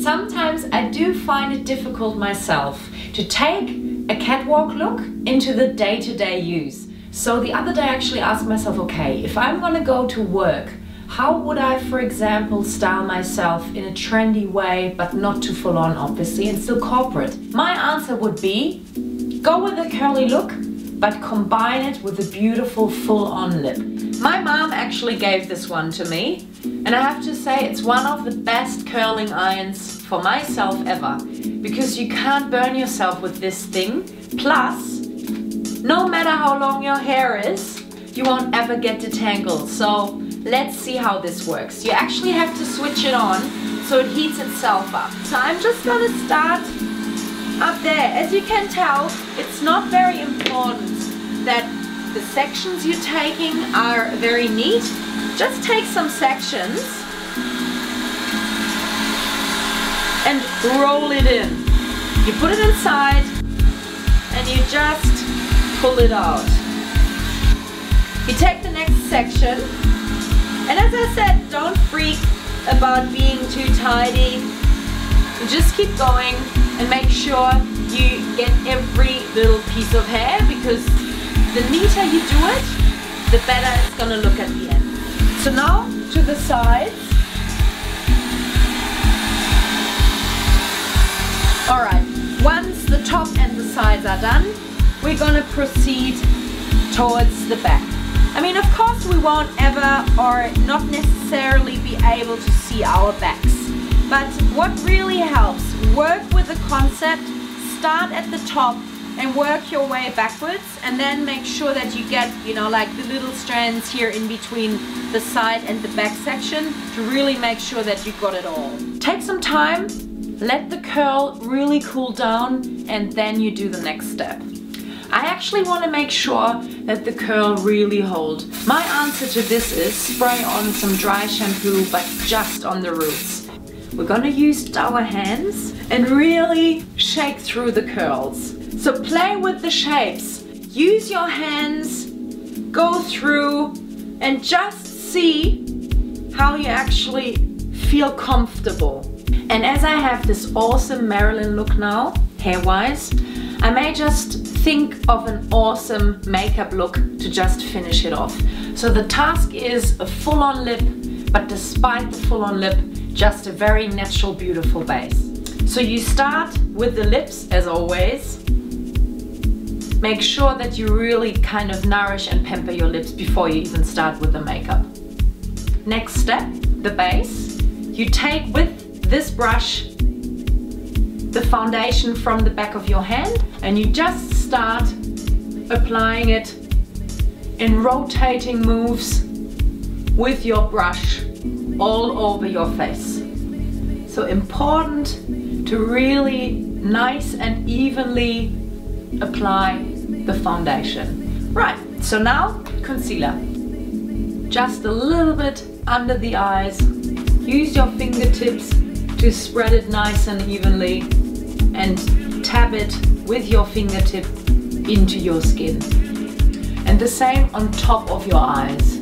Sometimes I do find it difficult myself to take a catwalk look into the day-to-day use. So the other day I actually asked myself, okay, if I'm gonna go to work, how would I, for example, style myself in a trendy way, but not too full on, obviously, and still corporate? My answer would be, go with a curly look, but combine it with a beautiful full-on lip. My mom actually gave this one to me, and I have to say it's one of the best curling irons for myself ever, because you can't burn yourself with this thing. Plus, no matter how long your hair is, you won't ever get detangled. So let's see how this works. You actually have to switch it on so it heats itself up. So I'm just gonna start up there. As you can tell, it's not very important that the sections you're taking are very neat. Just take some sections and roll it in. You put it inside and you just pull it out. You take the next section, and as I said, don't freak about being too tidy. You just keep going and make sure you get every little piece of hair, because the neater you do it, the better it's gonna look at the end. So now to the sides. Alright, once the top and the sides are done, we're gonna proceed towards the back. I mean, of course we won't ever or not necessarily be able to see our backs. But what really helps, work with the concept, start at the top and work your way backwards, and then make sure that you get, you know, like the little strands here in between the side and the back section to really make sure that you got it all. Take some time, let the curl really cool down, and then you do the next step. I actually want to make sure that the curl really holds. My answer to this is spray on some dry shampoo, but just on the roots. We're going to use our hands and really shake through the curls. So play with the shapes. Use your hands, go through, and just see how you actually feel comfortable. And as I have this awesome Marilyn look now, hair-wise, I may just think of an awesome makeup look to just finish it off. So the task is a full-on lip, but despite the full-on lip, just a very natural, beautiful base. So you start with the lips, as always. Make sure that you really kind of nourish and pamper your lips before you even start with the makeup. Next step, the base. You take with this brush the foundation from the back of your hand, and you just start applying it in rotating moves with your brush all over your face. So important to really nice and evenly apply the foundation. Right, so now concealer. Just a little bit under the eyes. Use your fingertips to spread it nice and evenly, and tap it with your fingertip into your skin. And the same on top of your eyes.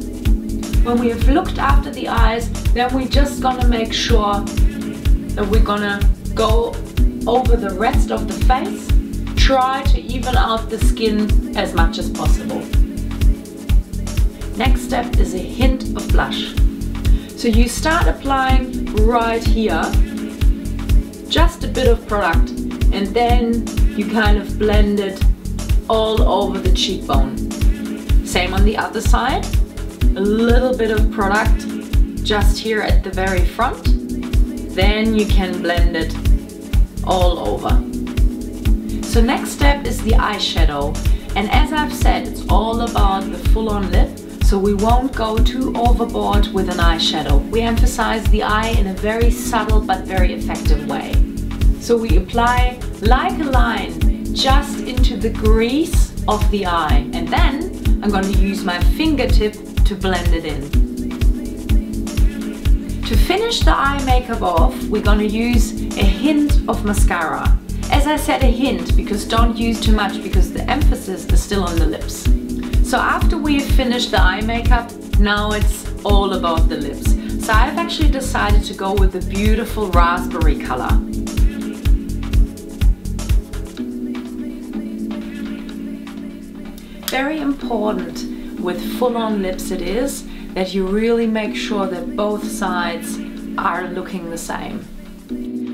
When we have looked after the eyes, then we're just gonna make sure that we're gonna go over the rest of the face. Try to even out the skin as much as possible. Next step is a hint of blush. So you start applying right here, just a bit of product, and then you kind of blend it all over the cheekbone. Same on the other side, a little bit of product just here at the very front, then you can blend it all over. So next step is the eyeshadow, and as I've said, it's all about the full-on lip. So we won't go too overboard with an eyeshadow. We emphasize the eye in a very subtle but very effective way. So we apply like a line just into the crease of the eye, and then I'm going to use my fingertip to blend it in. To finish the eye makeup off, we're going to use a hint of mascara. As I said, a hint, because don't use too much, because the emphasis is still on the lips. So after we've finished the eye makeup, now it's all about the lips. So I've actually decided to go with the beautiful raspberry color. Very important with full-on lips it is that you really make sure that both sides are looking the same.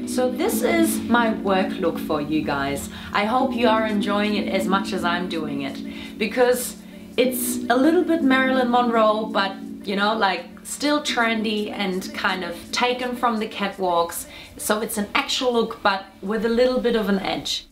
So this is my work look for you guys. I hope you are enjoying it as much as I'm doing it, because it's a little bit Marilyn Monroe, but you know, like still trendy and kind of taken from the catwalks. So it's an actual look, but with a little bit of an edge.